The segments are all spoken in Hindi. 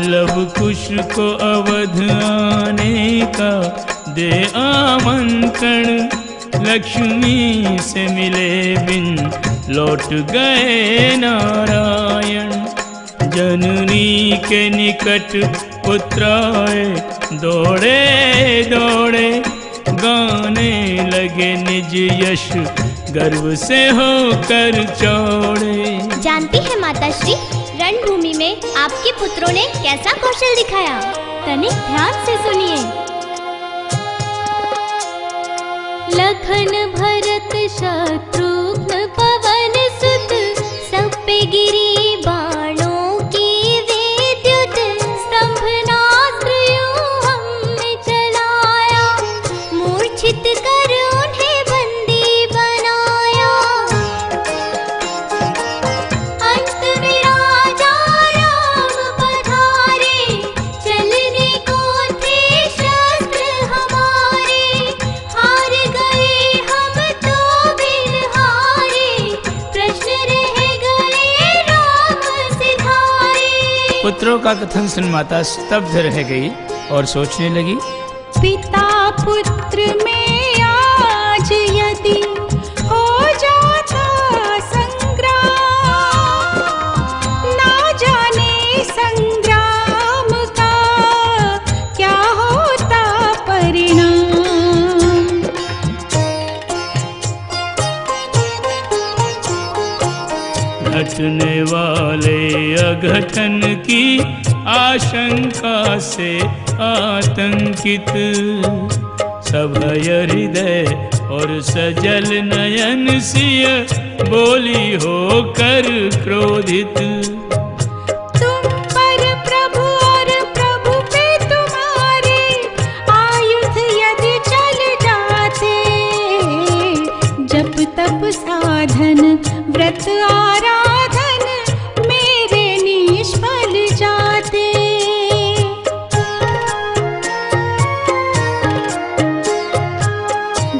लव कुश को अवध आने का दे आमंत्रण। लक्ष्मी से मिले बिन लौट गए नारायण। जननी के निकट पुत्र आए दौड़े दौड़े, गाने लगे निज यश गर्व से होकर चौड़े। जानती है माता श्री, रणभूमि में आपके पुत्रों ने कैसा कौशल दिखाया? तनिक ध्यान से सुनिए। लखन भरत शत्रुघ्न पवन सुत, सब पे गिरी बाणों की विद्युत। स्तंभनास्त्र यूं हमने चलाया, मूर्छित कर उन्हें बंदी बनाया। अंत में राजा राम पधारे, चलने को थे शस्त्र हमारे। हार गए हम तो बिन हारे, प्रश्न रह गए राम सिधारे। पुत्रों का कथन सुन माता स्तब्ध रह गई और सोचने लगी। पिता पुत्र में आज यदि हो जाता संग्राम, ना जाने संग्राम का क्या होता परिणाम। घटने वाले अघटन की आशंका से आतंकित, सभय हृदय और सजल नयन सिय बोली होकर क्रोधित। तुम पर प्रभु और प्रभु पे तुम्हारे, आयुध यदि चल जाते। जप तप साधन व्रत आराधन, मेरे निष्फल जाते।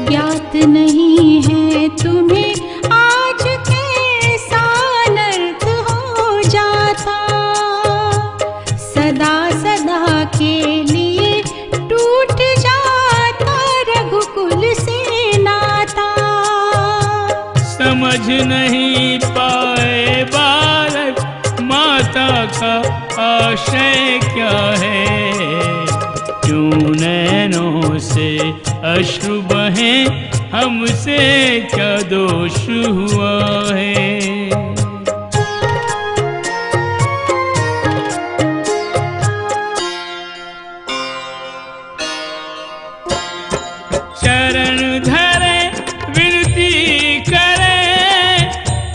ज्ञात नहीं है तुम्हें आज कैसा अनर्थ हो जाता। सदा सदा के लिए टूट जाता रघुकुल से नाता। समझ नहीं पाए बालक माता का आशय क्या है। क्यों नैनों से अश्रु बहे, हमसे क्या दोष हुआ है। चरण धरे विनती करे,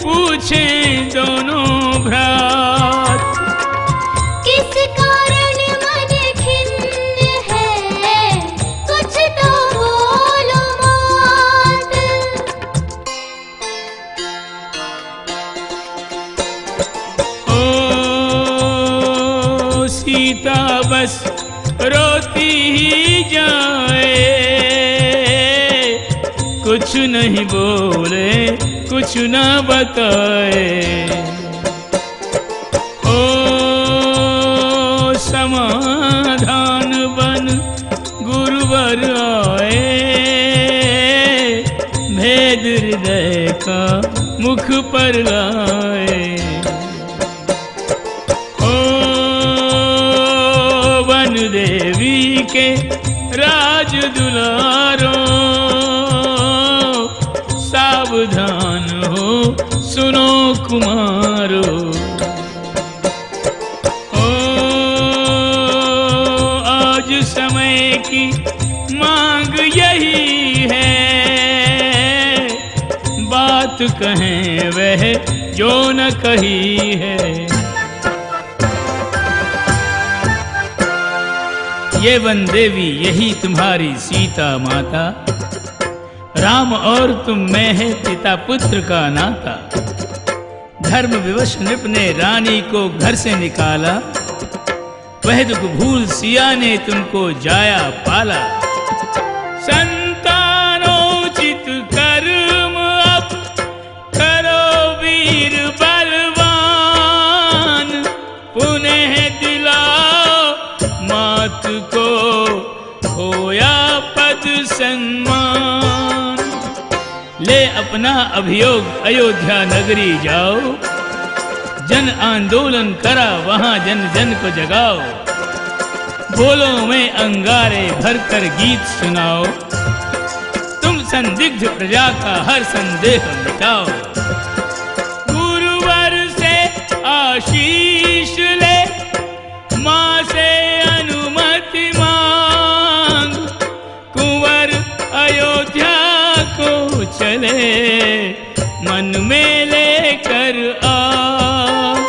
पूछे दोनों भ्रात। किस कारण मन खिन्न है, कुछ तो बोलो मात। ओ सीता बस रोती ही जाए, कुछ नहीं बोले कुछ न बताए। ओ समाधान बन गुरुवर आए, भेद हृदय का मुख पर लाए। ओ वन देवी के राज दुलारों, सावधान हो सुनो कुमारो। ओ आज समय की मांग यही है, बात कहें वह जो न कही है। ये वन देवी यही तुम्हारी सीता माता, राम और तुम में है पिता पुत्र का नाता। धर्म विवश नृप ने रानी को घर से निकाला, वह दुख भूल सिया ने तुमको जाया पाला। संतानोचित कर्म अब करो वीर बलवान, पुनः दिला अपना अभियोग अयोध्या नगरी जाओ, जन आंदोलन करा वहां जन जन को जगाओ, बोलो में अंगारे भरकर गीत सुनाओ, तुम संदिग्ध प्रजा का हर संदेह मिटाओ। गुरुवर से आशीष ले, माँ से अनुमति मांग, कुंवर अयोध्या को चले, मन में लेकर आग।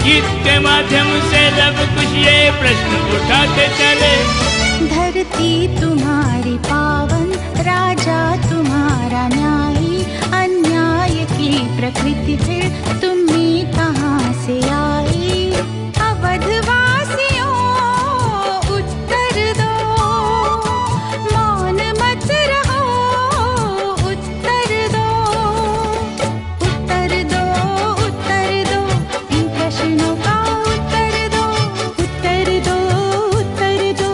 गीत के माध्यम से लब कुछ ये प्रश्न उठाते चले। धरती तुम्हारी पावन, राजा तुम्हारा न्यायी, अन्याय की प्रकृति फिर तुम में कहाँ से आई। अवधवासियों उत्तर दो, मौन मत रहो, उत्तर दो, उत्तर दो, उत्तर दो, इन प्रश्नों का उत्तर दो, उत्तर दो, उत्तर दो,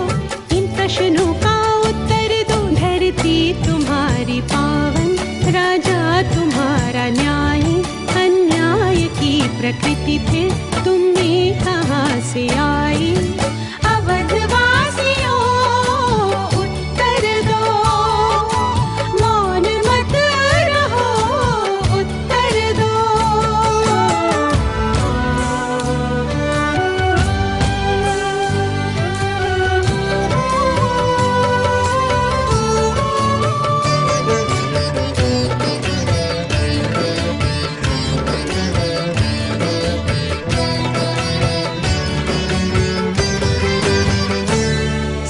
इन प्रश्नों का उत्तर दो। धरती तुम्हारी पावन, राजा तुम्हारा न्यायी, अन्याय की प्रकृति फिर तुम में कहाँ से आई। अवधवासियों उत्तर दो, मौन मत रहो, उत्तर दो।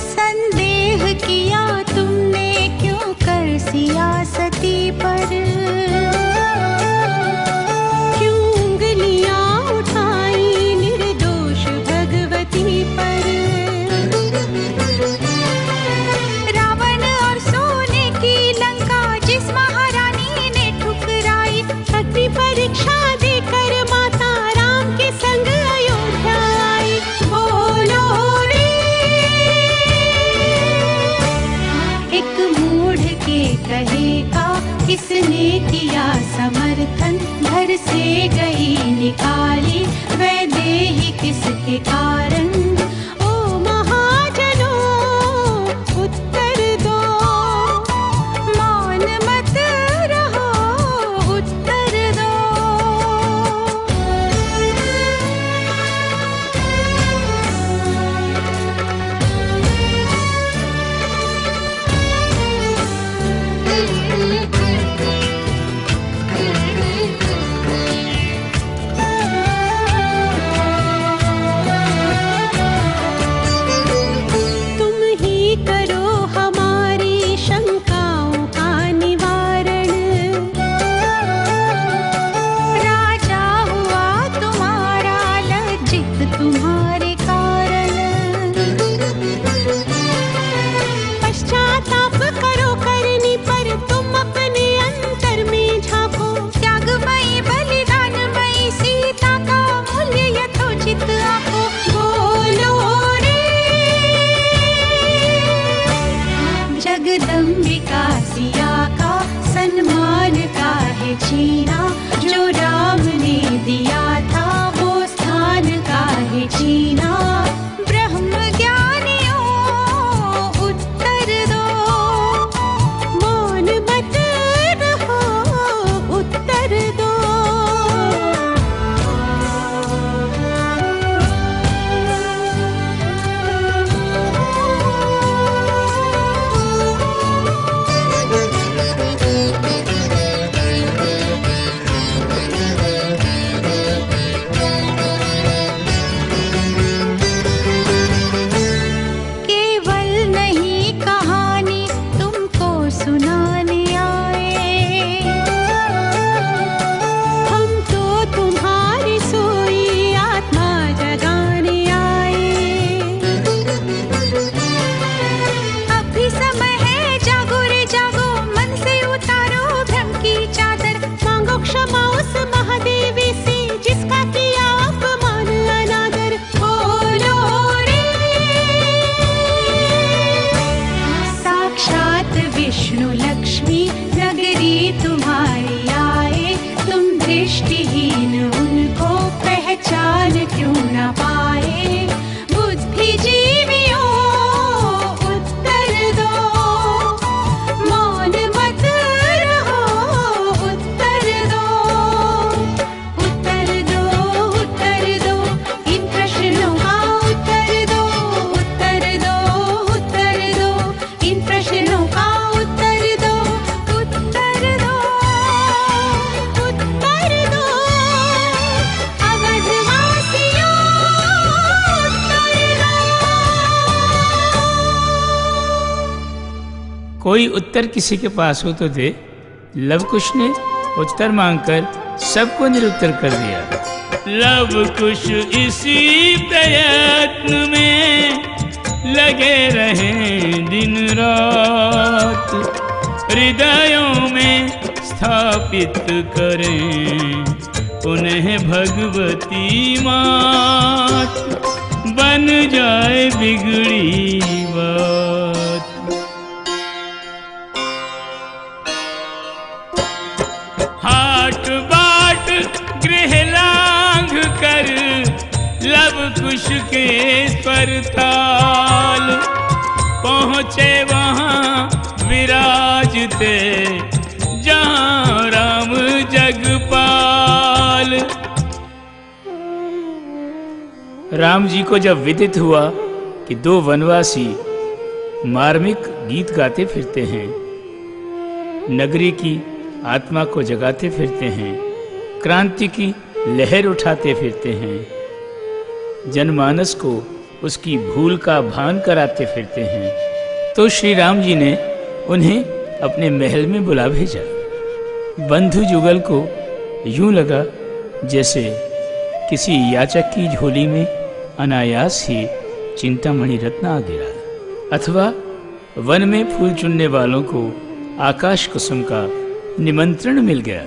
संदेह किया तुमने क्यों कर सियासती पर, क्यों उंगलियां उठाई निर्दोष भगवती पर। रावण और सोने की लंका जिस महारानी ने ठुकराई, अग्नि परीक्षा देकर माता राम के संग अयोध्या आई। बोलो रे, एक मूढ़ के कहेगा किसने किया समर्थन, घर से गई निकाली वैदेही किसके कारण। ओ महाजनों उत्तर दो, मौन मत रहो, उत्तर दो। तुम ही करो हमारी शंकाओं का निवारण, राजा हुआ तुम्हारा लज्जित तुम्हारे कारण। पश्चाताप करो करनी पर तुम अपने अंतर में झांको, त्यागमयी बलिदानमयी सीता का मूल्य यथोचित आंको। बोलो रे, जगदम्बिका सिया का सम्मान काहे छीना, जो राम ने दिया था वो स्थान काहे छीना। ब्रह्म ज्ञानियों उत्तर दो, मौन मत रहो, उत्तर दो। कोई उत्तर किसी के पास हो तो दे। लव कुश ने उत्तर मांगकर सबको निरुत्तर कर दिया। लव कुश इसी प्रयत्न में लगे रहे दिन रात, हृदयों में स्थापित करें उन्हें भगवती मात, बन जाए बिगड़ी बात। हाट बाट गृह लांघ कर लव कुश के परताल, पहुँचे वहाँ विराजते जहाँ राम जगपाल। राम जी को जब विदित हुआ कि दो वनवासी मार्मिक गीत गाते फिरते हैं, नगरी की आत्मा को जगाते फिरते हैं, क्रांति की लहर उठाते फिरते हैं, जनमानस को उसकी भूल का भान कराते फिरते हैं, तो श्री राम जी ने उन्हें अपने महल में बुला भेजा। बंधु जुगल को यूं लगा जैसे किसी याचक की झोली में अनायास ही चिंतामणि रत्न आ गिरा, अथवा वन में फूल चुनने वालों को आकाश कुसुम का निमंत्रण मिल गया।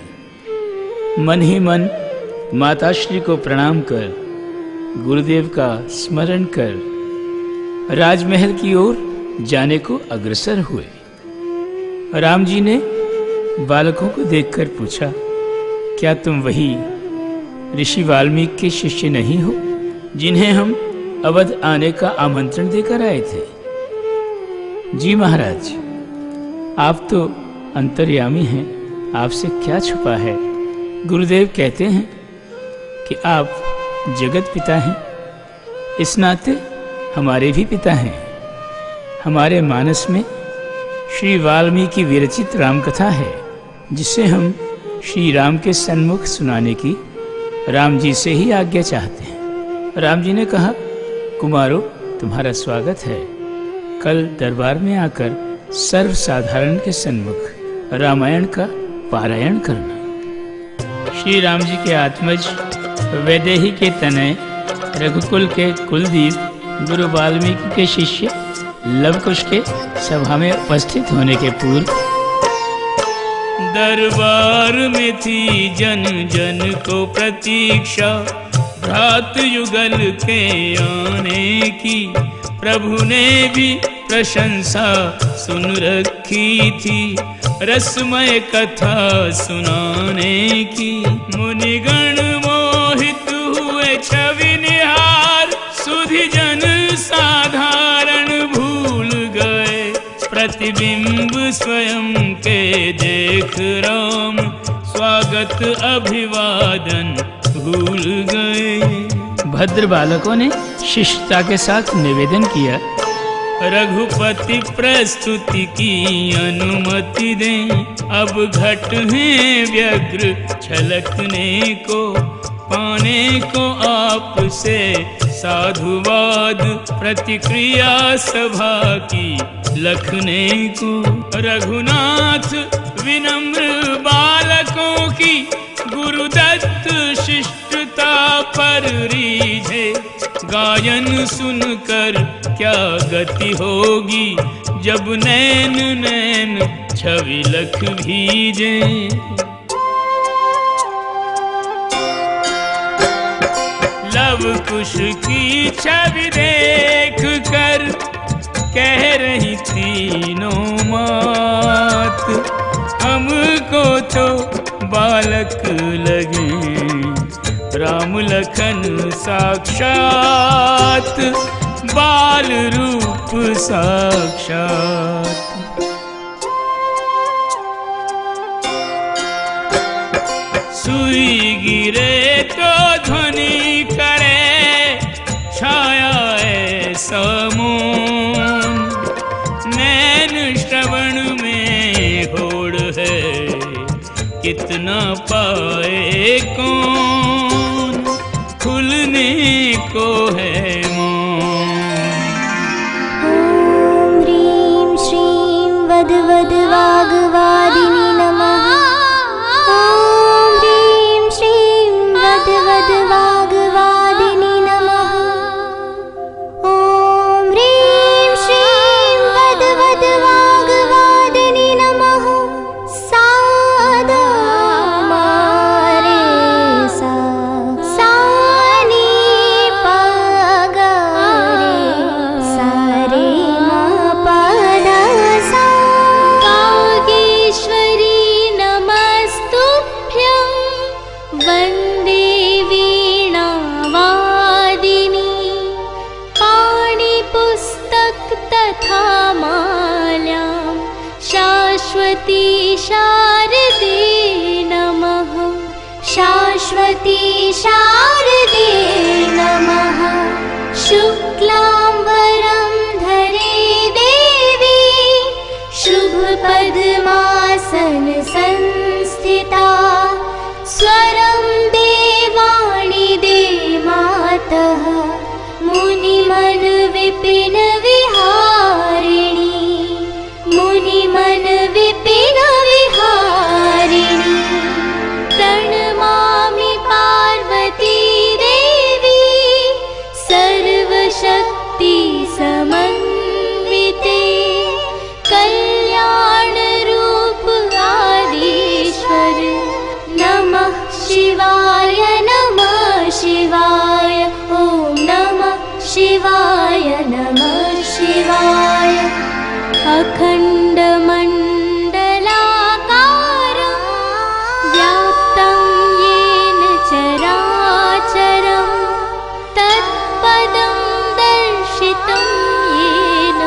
मन ही मन माताश्री को प्रणाम कर, गुरुदेव का स्मरण कर राजमहल की ओर जाने को अग्रसर हुए। राम जी ने बालकों को देखकर पूछा, क्या तुम वही ऋषि वाल्मीकि के शिष्य नहीं हो जिन्हें हम अवध आने का आमंत्रण देकर आए थे? जी महाराज, आप तो अंतर्यामी हैं, आपसे क्या छुपा है। गुरुदेव कहते हैं कि आप जगत पिता हैं, इस नाते हमारे भी पिता हैं। हमारे मानस में श्री वाल्मीकि विरचित राम कथा है, जिसे हम श्री राम के सन्मुख सुनाने की राम जी से ही आज्ञा चाहते हैं। राम जी ने कहा, कुमारों, तुम्हारा स्वागत है। कल दरबार में आकर सर्वसाधारण के सन्मुख रामायण का पारायण करना। श्री राम जी के आत्मज वैदेही के तनय रघुकुल के कुलदीप गुरु वाल्मीकि के शिष्य लवकुश के सभा में उपस्थित होने के पूर्व दरबार में थी जन जन को प्रतीक्षा भ्रात युगल के आने की। प्रभु ने भी प्रशंसा सुन रखी थी, रसमय कथा सुनाने की। मुनिगण मोहित हुए छवि निहार, सुधि जन साधारण भूल गए। प्रतिबिंब स्वयं के देख राम, स्वागत अभिवादन भूल गए। भद्र बालकों ने शिष्टता के साथ निवेदन किया, रघुपति प्रस्तुति की अनुमति दें। अब घट हैं व्यग्र छलकने को, पाने को आपसे साधुवाद। प्रतिक्रिया सभा की लखने को, रघुनाथ विनम्र बालकों की गुरुदत्त शिष्टता पर रीझे। गायन सुनकर क्या गति होगी, जब नैन नैन छवि लख भीजे। लव कुश की छवि देख कर कह रही तीनों मात, हमको तो बालक लगे राम लखन साक्षात, बाल रूप साक्षात। सुई गिरे तो ध्वनि करे, छाया ऐसा मौन। नैन श्रवण में होड़ है, कितना पाए कौन, खुलने को है मौन। ह्रीं श्रीं वद वाग्वादिनी नमः। ॐ ह्रीं श्रीं वद वाग्वादिनी नमः। ॐ ह्रीं श्रीं वद वाग्वादिनी नमः। सादा मारे सा सा नी पा गा रे सा रे मा पा धा सा। कागेश्वरी नमस्तुभ्यं वन्दे वीणावादिनी। पाणिपुस्तक तथा माल्यां शाश्वती शारदे नमः। शाश्वती शारदे नमः। शुक्लांबरं धरे देवी शुभपद्मासन संस्थिता। स्वरं देवाणि दे मातः मुनिमन विपिन विहारिणी। मुनिमन विपिन विहारिणी। प्रणमामि पार्वती देवी सर्वशक्ति समन्विते। कल्याण रूप आदिश्वर नमः शिवाय नमः शिवाय। ॐ नमः शिवाय नमः शिवाय। अखण्डमण्डलाकारं व्याप्तं येन चराचरं तत्पदं दर्शितं येन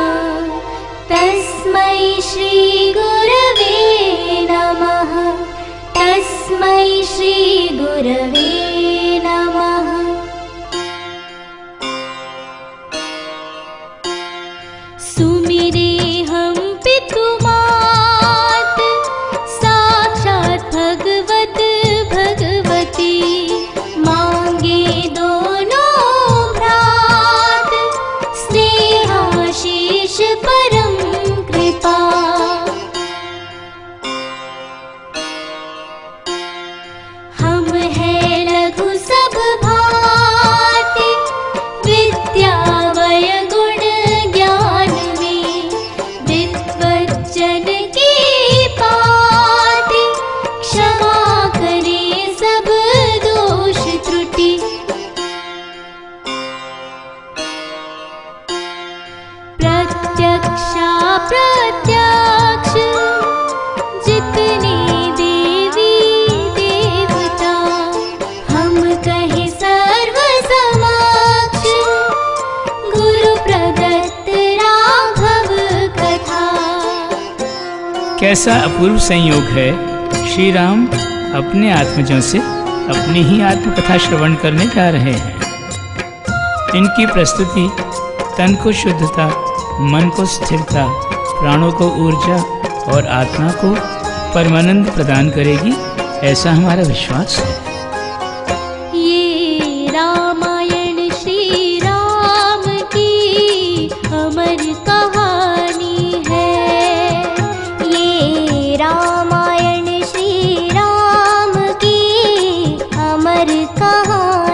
तस्मै श्रीगुरवे नमः। तस्मै श्रीगुरवे नमः। सुमिरेऽहं पितुमात् साक्षात् भगवत भगवती। मांगे दोनों भ्रात स्नेहाशीष परम कृपा। हम हैं लघु सब भांति विद्या वय गुण ज्ञान में। विद्वज्जन की पाति क्षमा करे सब दोष त्रुटि। प्रत्यक्षा प्रत्यक्ष जितने देवी देवता हम कहे सर्व समक्ष। गुरु प्रदत्त राघव कथा। कैसा अपूर्व संयोग है, श्री राम अपने आत्मजों से अपनी ही आत्मकथा श्रवण करने जा रहे हैं। इनकी प्रस्तुति तन को शुद्धता, मन को स्थिरता, प्राणों को ऊर्जा और आत्मा को परमानंद प्रदान करेगी, ऐसा हमारा विश्वास है। ये रामायण श्री राम की अमर कहानी है। ये रामायण श्री राम की अमर कहानी